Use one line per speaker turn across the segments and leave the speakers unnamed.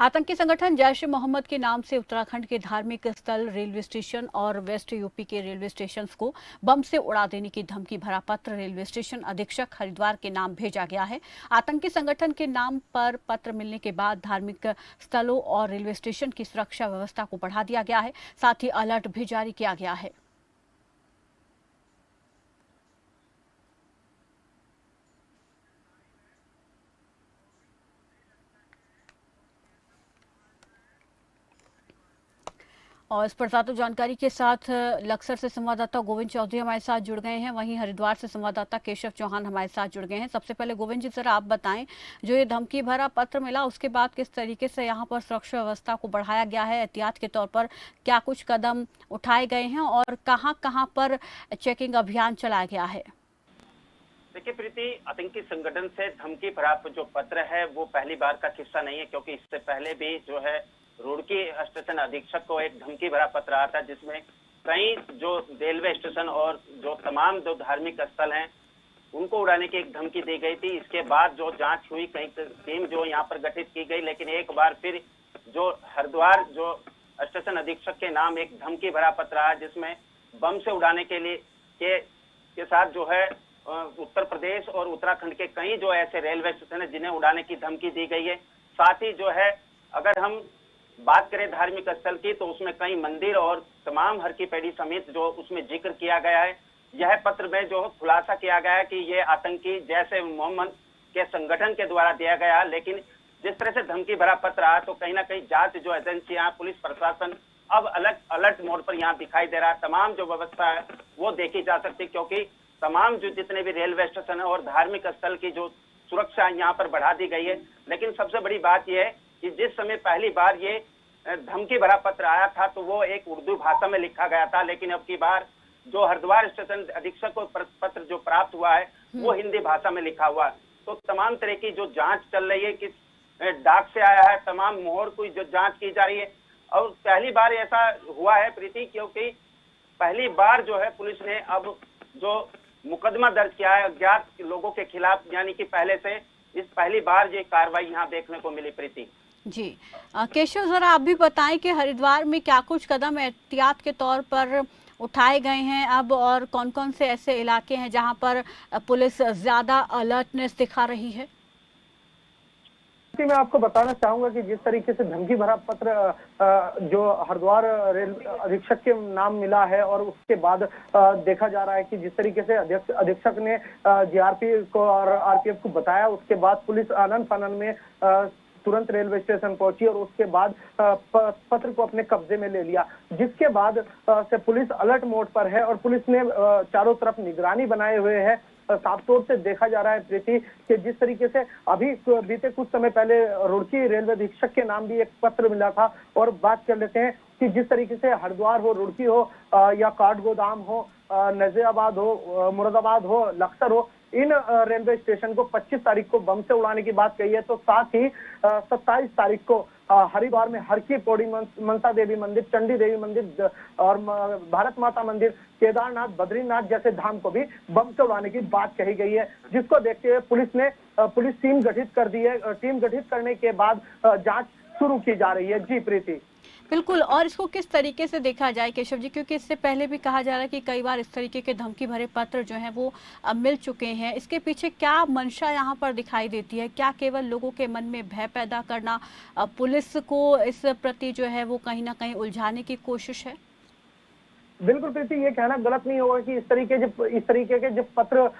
आतंकी संगठन जैश ए मोहम्मद के नाम से उत्तराखंड के धार्मिक स्थल, रेलवे स्टेशन और वेस्ट यूपी के रेलवे स्टेशन को बम से उड़ा देने की धमकी भरा पत्र रेलवे स्टेशन अधीक्षक हरिद्वार के नाम भेजा गया है। आतंकी संगठन के नाम पर पत्र मिलने के बाद धार्मिक स्थलों और रेलवे स्टेशन की सुरक्षा व्यवस्था को बढ़ा दिया गया है। साथ ही अलर्ट भी जारी किया गया है। और इस पर ज्यादा जानकारी के साथ लक्सर से संवाददाता गोविंद चौधरी हमारे साथ जुड़ गए हैं। वहीं हरिद्वार से संवाददाता केशव चौहान हमारे साथ जुड़ गए हैं। सबसे पहले गोविंद जी, जरा आप बताएं, जो ये धमकी भरा पत्र मिला उसके बाद किस तरीके से यहाँ पर सुरक्षा व्यवस्था को बढ़ाया गया है, एहतियात के तौर पर क्या कुछ कदम उठाए गए हैं और कहाँ पर चेकिंग अभियान चलाया गया है?
देखिए प्रीति, आतंकी संगठन से धमकी भरा जो पत्र है वो पहली बार का किस्सा नहीं है, क्योंकि इससे पहले भी जो है रुड़की स्टेशन अधीक्षक को एक धमकी भरा पत्र आया था, जिसमें कई जो रेलवे स्टेशन और जो तमाम जो धार्मिक स्थल हैं उनको उड़ाने की एक धमकी दी गई थी। इसके बाद जो जांच हुई, कई टीम जो यहाँ पर गठित की गई, लेकिन एक बार फिर जो हरिद्वार जो स्टेशन अधीक्षक के नाम एक धमकी भरा पत्र आया, जिसमें बम से उड़ाने के लिए के साथ जो है उत्तर प्रदेश और उत्तराखंड के कई जो ऐसे रेलवे स्टेशन है जिन्हें उड़ाने की धमकी दी गई है। साथ ही जो है अगर हम बात करें धार्मिक स्थल की, तो उसमें कई मंदिर और तमाम हर की पैड़ी समेत जो उसमें जिक्र किया गया है। यह पत्र में जो खुलासा किया गया है कि ये आतंकी जैश ए मोहम्मद के संगठन के द्वारा दिया गया, लेकिन जिस तरह से धमकी भरा पत्र आया तो कहीं ना कहीं जांच जो एजेंसियां, पुलिस प्रशासन अब अलर्ट मोड पर यहाँ दिखाई दे रहा है। तमाम जो व्यवस्था है वो देखी जा सकती है, क्योंकि तमाम जो जितने भी रेलवे स्टेशन है और धार्मिक स्थल की जो सुरक्षा यहाँ पर बढ़ा दी गई है। लेकिन सबसे बड़ी बात यह है कि जिस समय पहली बार ये धमकी भरा पत्र आया था तो वो एक उर्दू भाषा में लिखा गया था, लेकिन अब की बार जो हरिद्वार स्टेशन अधीक्षक को पत्र जो प्राप्त हुआ है वो हिंदी भाषा में लिखा हुआ है। तो तमाम तरह की जो जांच चल रही है, किस डाक से आया है, तमाम मोहर की जो जांच की जा रही है। और पहली बार ऐसा हुआ है प्रीति, क्योंकि पहली बार जो है पुलिस ने अब जो मुकदमा दर्ज किया है अज्ञात लोगों के खिलाफ, यानी कि पहले से इस पहली बार ये कार्रवाई यहाँ देखने को मिली। प्रीति
जी, केशव, जरा आप भी बताएं कि हरिद्वार में क्या कुछ कदम एहतियात के तौर पर उठाए गए हैं अब, और कौन कौन से ऐसे इलाके हैं जहां पर पुलिस ज्यादा अलर्टनेस दिखा रही है?
मैं आपको बताना चाहूंगा कि जिस तरीके से धमकी भरा पत्र जो हरिद्वार रेल अधीक्षक के नाम मिला है और उसके बाद देखा जा रहा है कि जिस तरीके से अधीक्षक ने जीआरपी को और आरपीएफ को बताया, उसके बाद पुलिस आनन फानन में तुरंत रेलवे स्टेशन पहुंची और उसके बाद पत्र को अपने कब्जे में ले लिया, जिसके बाद से पुलिस अलर्ट मोड पर है और पुलिस ने चारों तरफ निगरानी बनाए हुए है। साफ तौर से देखा जा रहा है प्रीति कि जिस तरीके से अभी बीते कुछ समय पहले रुड़की रेलवे अधीक्षक के नाम भी एक पत्र मिला था। और बात कर लेते हैं कि जिस तरीके से हरिद्वार हो, रुड़की हो या काठगोदाम हो, नजीराबाद हो, मुरादाबाद हो, लक्सर हो, इन रेलवे स्टेशन को 25 तारीख को बम से उड़ाने की बात कही है। तो साथ ही 27 तारीख को हरिद्वार में हर की पौड़ी, मनसा देवी मंदिर, चंडी देवी मंदिर और भारत माता मंदिर, केदारनाथ, बद्रीनाथ जैसे धाम को भी बम से उड़ाने की बात कही गई है, जिसको देखते हुए पुलिस टीम गठित कर दी है। टीम गठित करने के बाद जांच शुरू की जा रही है। जी प्रीति।
बिल्कुल, और इसको किस तरीके से देखा जाए केशव जी, क्योंकि इससे पहले भी कहा जा रहा है कि कई बार इस तरीके के धमकी भरे पत्र जो हैं वो मिल चुके हैं। इसके पीछे क्या मंशा यहाँ पर दिखाई देती है? क्या केवल लोगों के मन में भय पैदा करना, पुलिस को इस प्रति जो है वो कहीं ना कहीं उलझाने की कोशिश है?
बिल्कुल प्रीति, ये कहना गलत नहीं होगा कि इस तरीके के जो पत्र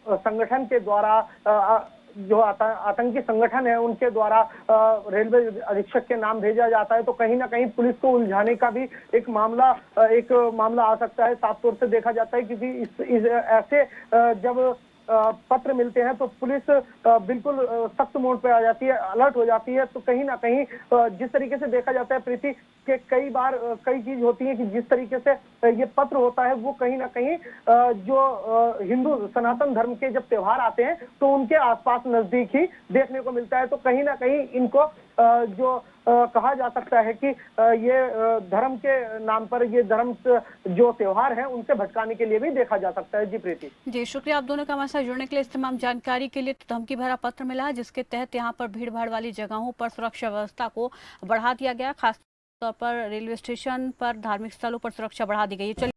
संगठन के द्वारा जो आतंकी संगठन है उनके द्वारा रेलवे अधीक्षक के नाम भेजा जाता है, तो कहीं ना कहीं पुलिस को उलझाने का भी एक मामला आ सकता है। साफ तौर से देखा जाता है क्योंकि ऐसे जब पत्र मिलते हैं तो पुलिस बिल्कुल सख्त मोड पे आ जाती है, अलर्ट हो जाती है। तो कहीं ना कहीं जिस तरीके से देखा जाता है प्रीति कि कई बार कई चीज होती है कि जिस तरीके से ये पत्र होता है वो कहीं ना कहीं जो हिंदू सनातन धर्म के जब त्योहार आते हैं तो उनके आसपास नजदीक ही देखने को मिलता है। तो कहीं ना कहीं इनको जो कहा जा सकता है कि ये धर्म के नाम पर ये धर्म जो त्योहार है उनसे भटकाने के लिए भी देखा जा सकता है। जी प्रीति।
जी शुक्रिया आप दोनों का हमारे साथ जुड़ने के लिए। इस तमाम जानकारी के लिए धमकी भरा पत्र मिला है जिसके तहत यहाँ पर भीड़ भाड़ वाली जगहों पर सुरक्षा व्यवस्था को बढ़ा दिया गया, खास तौर पर रेलवे स्टेशन पर, धार्मिक स्थलों पर सुरक्षा बढ़ा दी गई है।